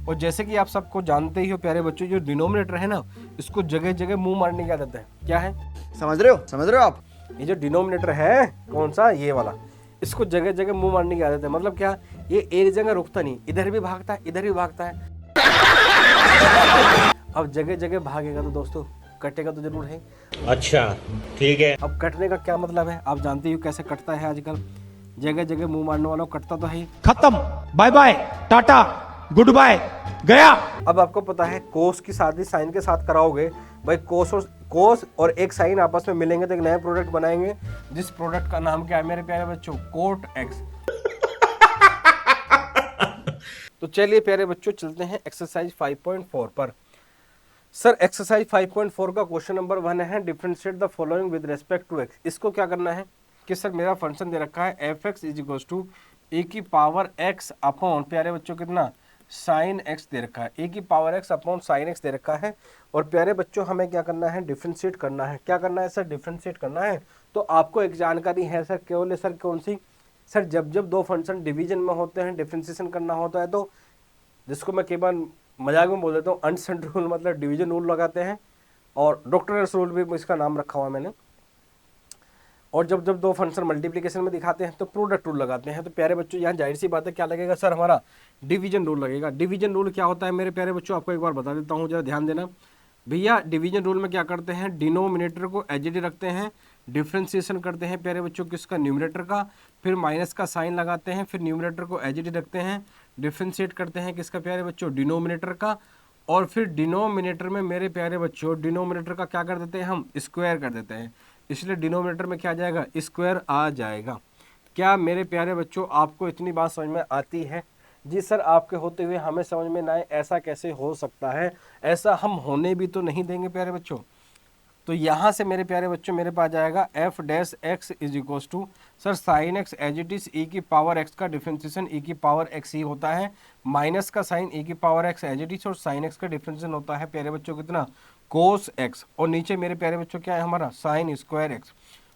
और जैसे कि आप सबको जानते ही हो प्यारे बच्चों, जो डिनोमिनेटर है ना, इसको जगह जगह मुंह मारने की आदत है। क्या है, समझ रहे हो आप? ये जो डिनोमिनेटर है कौन सा, ये वाला, इसको जगह जगह मुंह मारने की आदत है। मतलब क्या, ये एक जगह रुकता नहीं, इधर भी भागता है इधर भी भागता है। अब जगह जगह भागेगा तो दोस्तों कटेगा तो जरूर है। अच्छा ठीक है। अब कटने का क्या मतलब है, आप जानते ही हो कैसे कटता है आजकल, जगह जगह मुंह मारने वालों को कटता तो है ही। खत्म, bye bye, tata, goodbye, गया। अब आपको पता है कोस की शादी साइन के साथ कराओगे भाई, कोस और एक साइन आपस में मिलेंगे तो एक नया प्रोडक्ट बनाएंगे, जिस प्रोडक्ट का नाम क्या है मेरे प्यारे बच्चों, कोट एक्स। तो चलिए प्यारे बच्चों चलते हैं एक्सरसाइज 5.4 पर। सर एक्सरसाइज 5.4 का क्वेश्चन नंबर 1 है, differentiate the following with respect to x. इसको क्या करना है कि सर मेरा फंक्शन दे रखा है F x is equal to A की पावर एक्स अपॉन प्यारे बच्चों कितना, साइन एक्स दे रखा है, ए की power x upon sine x दे रखा है। और प्यारे बच्चों हमें क्या करना है, डिफरेंशिएट करना है। क्या करना है सर, डिफरेंशिएट करना है। तो आपको एक जानकारी है सर, केवल सर कौन सी, सर जब जब दो फंक्शन डिवीजन में होते हैं डिफरेंशिएशन करना होता है, तो जिसको मैं कई बार मजाक में बोल देता हूँ अनसेंट रूल, मतलब डिवीजन रूल लगाते हैं, और डॉक्टरस रूल भी इसका नाम रखा हुआ है मैंने। और जब जब दो फंक्शन मल्टीप्लिकेशन में दिखाते हैं तो प्रोडक्ट रूल लगाते हैं। तो प्यारे बच्चों यहाँ जाहिर सी बात है क्या लगेगा सर, हमारा डिवीजन रूल लगेगा। डिवीजन रूल क्या होता है मेरे प्यारे बच्चों, आपको एक बार बता देता हूँ, जरा ध्यान देना भैया। डिवीजन रूल में क्या करते हैं, डिनोमिनेटर को एचडी रखते हैं, डिफ्रेंसिएशन करते हैं प्यारे बच्चों किसका, न्यूमरेटर का, फिर माइनस का साइन लगाते हैं, फिर न्यूमरेटर को एचडी रखते हैं, डिफ्रेंशिएट करते हैं किसका प्यारे बच्चों, डिनोमिनेटर का, और फिर डिनोमिनेटर में मेरे प्यारे बच्चों डिनोमिनेटर का क्या कर देते हैं हम, स्क्वायर कर देते हैं, इसलिए डिनोमिनेटर में क्या आ जाएगा, स्क्वायर आ जाएगा। क्या मेरे प्यारे बच्चों आपको इतनी बात समझ में आती है? जी सर, आपके होते हुए हमें समझ में ना आए ऐसा कैसे हो सकता है, ऐसा हम होने भी तो नहीं देंगे प्यारे बच्चों। तो यहाँ से मेरे प्यारे बच्चों मेरे पास जाएगा F dash x is equal to sir sine x as it is E की पावर एक्स का डिफरेंशिएशन ई की पावर एक्स ही होता है, माइनस का साइन ई की power x as it is, और साइन एक्स का डिफरेंशिएशन होता है प्यारे बच्चों कितना, कोस एक्स, और नीचे मेरे प्यारे बच्चों क्या है हमारा, साइन स्क्वायर एक्स।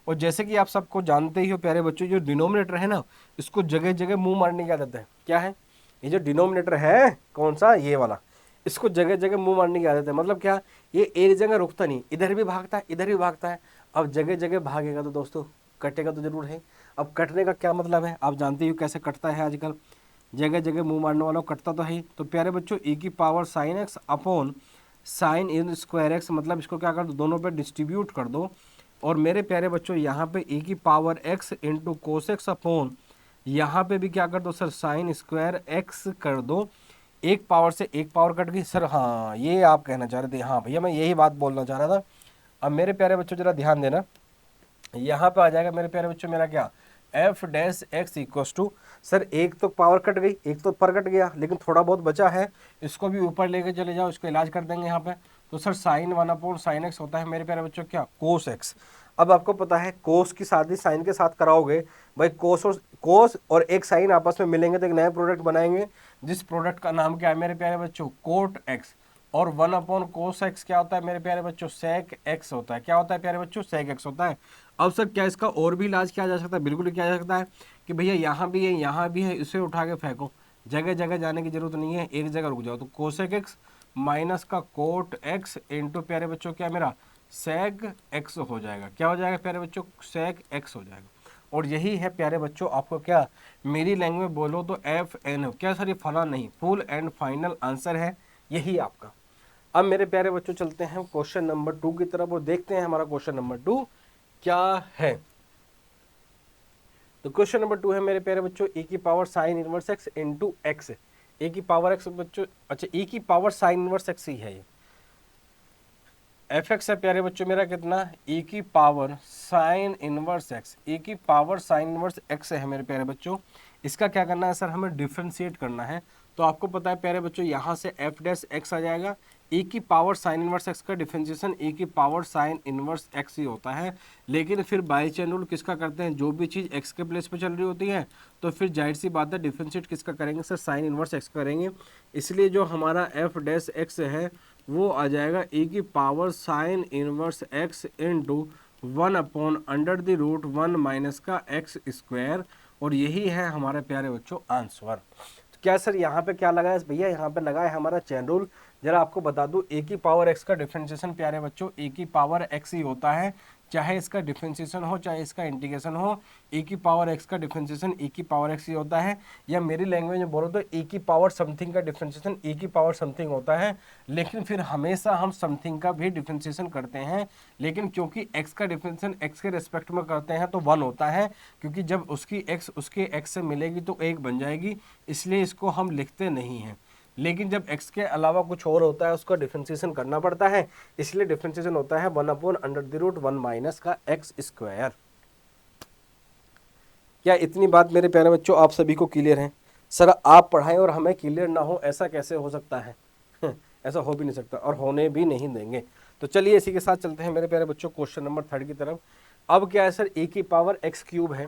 और जैसे कि आप सबको जानते ही हो प्यारे बच्चों, जो डिनोमिनेटर है ना, इसको जगह जगह मुंह मारने की आदत है। क्या है, ये जो डिनोमिनेटर है कौन सा, ये वाला, इसको जगह जगह मुंह मारने की आदत है। मतलब क्या, ये एक जगह रुकता नहीं, इधर भी भागता है इधर भी भागता है। अब जगह जगह भागेगा तो दोस्तों कटेगा तो जरूर है। अब कटने का क्या मतलब है, आप जानते ही हो कैसे कटता है आजकल, जगह जगह मुंह मारने वालों को कटता तो है। तो प्यारे बच्चों ई की power sine x upon sine in square x, मतलब इसको क्या कर दो, दोनों पे डिस्ट्रीब्यूट कर दो। और मेरे प्यारे बच्चों यहाँ पे ई की power x into cos x upon, यहाँ पे भी क्या कर दो सर, साइन स्क्वायर एक्स कर दो। एक पावर से एक पावर कट गई सर, हाँ ये आप कहना चाह रहे थे, हाँ भैया मैं यही बात बोलना चाह रहा था। अब मेरे प्यारे बच्चों जरा ध्यान देना, यहाँ पे आ जाएगा मेरे प्यारे बच्चों मेरा क्या, f dash x equals to, sir एक तो पावर कट गई, एक तो पर कट गया, लेकिन थोड़ा बहुत बचा है, इसको भी ऊपर लेके चले जाओ, इसको इलाज कर देंगे यहाँ पे। तो sir sine 1 upon sine x होता है मेरे प्यारे बच्चों क्या, कोस एक्स। अब आपको पता है कोस की शादी साइन के साथ कराओगे भाई, कोस और एक साइन आपस में मिलेंगे तो एक नया प्रोडक्ट बनाएंगे, जिस प्रोडक्ट का नाम क्या है मेरे प्यारे बच्चों, कोट एक्स। और 1 अपॉन कोस एक्स क्या होता है मेरे प्यारे बच्चों, सेक एक्स होता है। क्या होता है प्यारे बच्चों, सेक एक्स होता है। अब सर क्या इसका और भी इलाज किया जा सकता है, बिल्कुल किया जा सकता है कि भैया यहाँ भी है यहाँ भी है, इसे उठा के फेंको, जगह जगह जाने की जरूरत नहीं है, एक जगह रुक जाओ। तो कोसेक एक्स माइनस का कोट एक्स इंटू प्यारे बच्चों क्या मेरा, सेक एक्स हो जाएगा। क्या हो जाएगा प्यारे बच्चों, सेक एक्स हो जाएगा। और यही है प्यारे बच्चों आपको क्या, मेरी लैंग्वेज में बोलो तो एफ एन, क्या सर ये फला नहीं, फुल एंड फाइनल आंसर है यही आपका। अब मेरे प्यारे बच्चों चलते हैं क्वेश्चन नंबर 2 की तरफ और देखते हैं हमारा क्वेश्चन नंबर 2 क्या है। तो क्वेश्चन नंबर 2 है मेरे प्यारे बच्चों, e की power sine inverse x into x, A की पावर एक्स बच्चों, अच्छा e की पावर साइन इनवर्स एक्स ही है ये, एफ एक्स है प्यारे बच्चों मेरा कितना, e की power sine inverse x, e की पावर साइन इनवर्स एक्स है मेरे प्यारे बच्चों। इसका क्या करना है सर, हमें डिफरेंशिएट करना है। तो आपको पता है प्यारे बच्चों यहाँ से एफ डैश एक्स आ जाएगा, e की पावर साइन इनवर्स एक्स का डिफरेंशिएशन e की पावर साइन इनवर्स एक्स ही होता है। लेकिन फिर बाई चेन रूल किसका करते हैं, जो भी चीज़ x के प्लेस पे चल रही होती है तो फिर जाहिर सी बात है डिफरेंशिएट किसका करेंगे सर, साइन इनवर्स एक्स करेंगे। इसलिए जो हमारा एफ डैश एक्स है वो आ जाएगा e की power sine inverse x into 1 upon under the root 1 minus का एक्स स्क्वायर, और यही है हमारे प्यारे बच्चों आंसर। तो क्या सर यहाँ पे क्या लगा है भैया, यहाँ पे लगा है हमारा चेन रूल। जरा आपको बता दूं, ए की पावर एक्स का डिफरेंशिएशन प्यारे बच्चों ए की पावर एक्स ही होता है, चाहे इसका डिफरेंशिएशन हो चाहे इसका इंटीग्रेशन हो। ए की पावर एक्स का डिफरेंशिएशन ए की पावर एक्स ही होता है, या मेरी लैंग्वेज में बोलो तो ए की पावर समथिंग का डिफरेंशिएशन ए की पावर समथिंग होता है। लेकिन फिर हमेशा हम समथिंग का भी डिफरेंशिएशन करते हैं, लेकिन क्योंकि एक्स का डिफरेंशिएशन एक्स के रिस्पेक्ट में करते हैं तो 1 होता है, क्योंकि जब उसकी एक्स उसके एक्स से मिलेगी तो 1 बन जाएगी, इसलिए इसको हम लिखते नहीं हैं। लेकिन जब x के अलावा कुछ और होता है उसका डिफरेंशिएशन करना पड़ता है, इसलिए डिफरेंशिएशन होता है 1/√1 माइनस का एक्स स्क्वायर। क्या इतनी बात मेरे प्यारे बच्चों आप सभी को क्लियर है? सर आप पढ़ाएं और हमें क्लियर ना हो, ऐसा कैसे हो सकता है? ऐसा हो भी नहीं सकता और होने भी नहीं देंगे। तो चलिए इसी के साथ चलते हैं मेरे प्यारे बच्चों क्वेश्चन नंबर 3 की तरफ। अब क्या है सर, ए की पावर एक्स क्यूब है।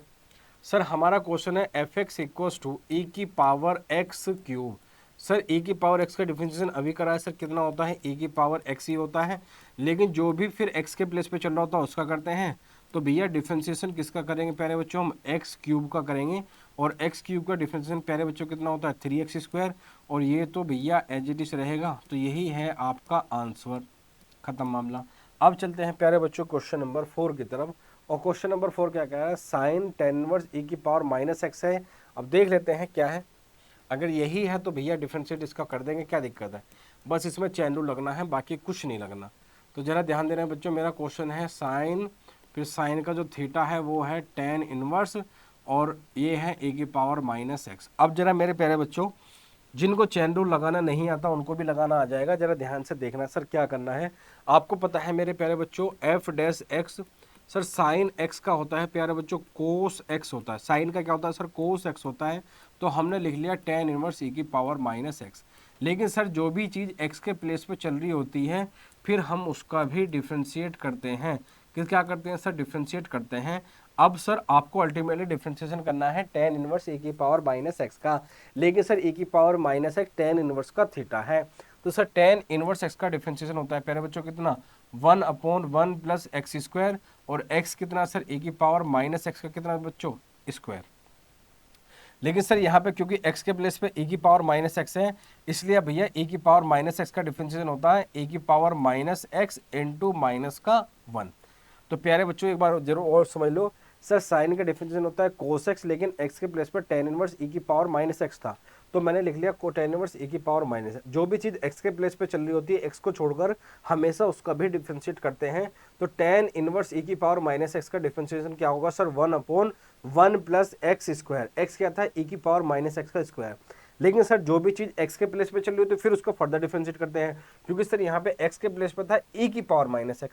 सर हमारा क्वेश्चन है F x equals to A की पावर एक्स क्यूब। सर ए की पावर एक्स का डिफरेंशिएशन अभी करा है सर, कितना होता है ए की पावर एक्स ही होता है, लेकिन जो भी फिर एक्स के प्लेस पे चल रहा होता है उसका करते हैं। तो भैया डिफरेंशिएशन किसका करेंगे प्यारे बच्चों, हम एक्स क्यूब का करेंगे, और एक्स क्यूब का डिफरेंशिएशन प्यारे बच्चों कितना होता है 3x², और ये तो भैया एज इट इज रहेगा। तो यही है आपका आंसर, खत्म मामला। अब चलते हैं प्यारे बच्चों क्वेश्चन नंबर 4 की तरफ, और क्वेश्चन नंबर 4 क्या कह रहा है, साइन tan इनवर्स e की पावर -x है। अब देख लेते हैं क्या है, अगर यही है तो भैया डिफरेंशिएट इसका कर देंगे, क्या दिक्कत है, बस इसमें चैन रूल लगना है, बाकी कुछ नहीं लगना। तो जरा ध्यान देना है बच्चों, मेरा क्वेश्चन है साइन, फिर साइन का जो थीटा है वो है tan इनवर्स, और ये है ए की पावर -x। अब जरा मेरे प्यारे बच्चों जिनको चैन रूल लगाना नहीं आता उनको भी लगाना आ जाएगा, जरा ध्यान से देखना। सर क्या करना है, आपको पता है मेरे प्यारे बच्चों F dash x, sir sine x का होता है प्यारे बच्चों कोस एक्स होता है, साइन का क्या होता है सर कोस एक्स होता है। तो हमने लिख लिया tan इनवर्स e की पावर -x। लेकिन सर जो भी चीज़ x के प्लेस पे चल रही होती है फिर हम उसका भी डिफ्रेंशिएट करते हैं। क्या करते हैं सर, डिफ्रेंशिएट करते हैं। अब सर आपको अल्टीमेटली डिफ्रेंशिएशन करना है tan इनवर्स e की पावर -x का, लेकिन सर e की पावर -x tan इनवर्स का थीटा है। तो सर tan इनवर्स x का डिफ्रेंशिएशन होता है प्यारे बच्चों कितना, 1/1 + x², और x कितना सर e की पावर -x का कितना बच्चों स्क्वायर। लेकिन सर यहाँ पे क्योंकि x के प्लेस पे e की पावर -x है, इसलिए भैया e की पावर -x का डिफरेंशिएशन होता है e की पावर -x इंटू -1। तो प्यारे बच्चों एक बार जरूर और समझ लो, सर साइन का डिफरेंशिएशन होता है cos x, लेकिन x के प्लेस पर tan इनवर्स e की पावर -x था, तो मैंने लिख लिया tan इनवर्स e की पावर -x। जो भी चीज़ x के प्लेस पे चल रही होती है x को छोड़कर हमेशा उसका भी डिफरेंशिएट करते हैं। तो tan इनवर्स e की पावर -x का डिफरेंशिएशन क्या होगा सर, 1/1 + x²। x क्या था, e की पावर -x का स्क्वायर। लेकिन सर जो भी चीज़ x के प्लेस पे चल रही होती है फिर उसको फर्दर डिफरेंशिएट करते हैं, क्योंकि सर यहाँ पे x के प्लेस पे था e की पावर -x,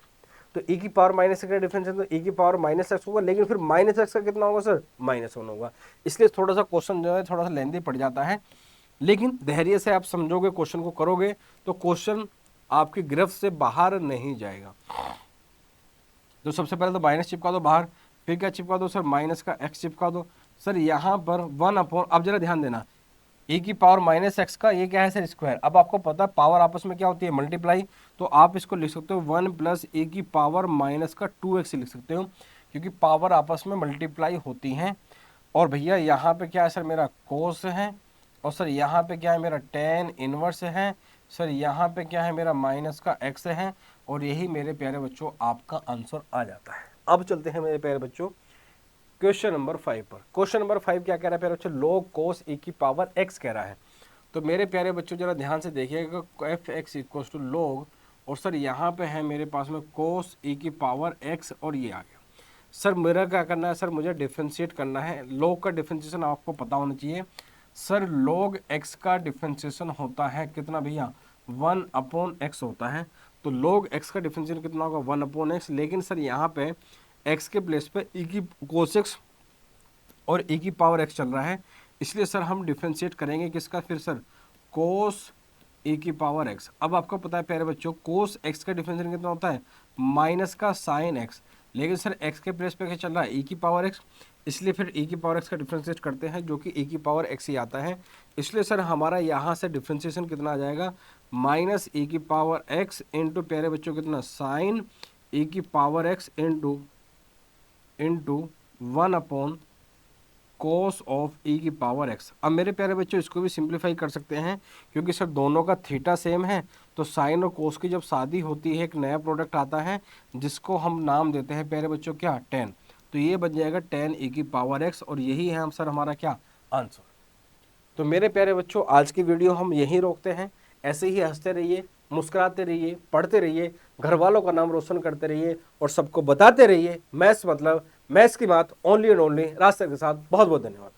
तो e की पावर -x का डिफरेंस है तो e की पावर -x होगा, लेकिन फिर -x का कितना होगा सर, -1 होगा। इसलिए थोड़ा सा क्वेश्चन जो है थोड़ा सा लेंथी पड़ जाता है, लेकिन धैर्य से आप समझोगे, क्वेश्चन को करोगे तो क्वेश्चन आपकी गिरफ्त से बाहर नहीं जाएगा। तो सबसे पहले तो माइनस चिपका दो बाहर, फिर क्या चिपका दो सर, माइनस का x चिपका दो। सर यहाँ पर 1/, अब जरा ध्यान देना, e की पावर -x का ये क्या है सर स्क्वायर। अब आपको पता है पावर आपस में क्या होती है, मल्टीप्लाई, तो आप इसको लिख सकते हो 1 + e की पावर -2x लिख सकते हो, क्योंकि पावर आपस में मल्टीप्लाई होती हैं। और भैया यहाँ पे क्या है सर, मेरा कोस है, और सर यहाँ पे क्या है मेरा tan इनवर्स है, सर यहाँ पे क्या है मेरा -x है, और यही मेरे प्यारे बच्चों आपका आंसर आ जाता है। अब चलते हैं मेरे प्यारे बच्चों क्वेश्चन नंबर 5 पर। क्वेश्चन नंबर 5 क्या कह रहा है प्यारे बच्चों, log cos e की पावर x कह रहा है। तो मेरे प्यारे बच्चों जरा ध्यान से देखिएगा, f x equal to log, और सर यहाँ पे है मेरे पास में cos e की पावर x, और ये आ गया। सर मेरा क्या करना है सर, मुझे डिफ्रेंशिएट करना है। log का डिफ्रेंशिएशन आपको पता होना चाहिए। सर log x का डिफ्रेंशिएशन होता है कितना भैया, 1/x होता है। तो log x का डिफ्रेंशिएशन कितना होगा, 1/x। लेकिन सर यहाँ पे x के प्लेस पे e की cos x और e की पावर x चल रहा है, इसलिए सर हम डिफ्रेंशिएट करेंगे किसका, फिर सर cos e की पावर x। अब आपको पता है प्यारे बच्चों cos x का डिफ्रेंशिएशन कितना होता है, माइनस का sin x, लेकिन सर x के प्लेस पे क्या चल रहा है, e की पावर x, इसलिए फिर e की पावर x का डिफ्रेंशिएट करते हैं, जो कि e की पावर x ही आता है। इसलिए सर हमारा यहाँ से डिफ्रेंशिएशन कितना आ जाएगा, -e की पावर x इंटू प्यारे बच्चों कितना sin e की power x into 1/, cos of e की पावर x। अब मेरे प्यारे बच्चों इसको भी सिंप्लीफाई कर सकते हैं, क्योंकि सर दोनों का थीटा सेम है, तो साइन और कोस की जब शादी होती है एक नया प्रोडक्ट आता है जिसको हम नाम देते हैं प्यारे बच्चों क्या, tan। तो ये बन जाएगा tan e की पावर x, और यही है हम सर हमारा क्या आंसर। तो मेरे प्यारे बच्चों आज की वीडियो हम यहीं रोकते हैं। ऐसे ही हंसते रहिए, मुस्कुराते रहिए, पढ़ते रहिए, घर वालों का नाम रोशन करते रहिए और सबको बताते रहिए मैथ्स मतलब मैथ्स की बात only and only Raj sir के साथ। बहुत बहुत धन्यवाद।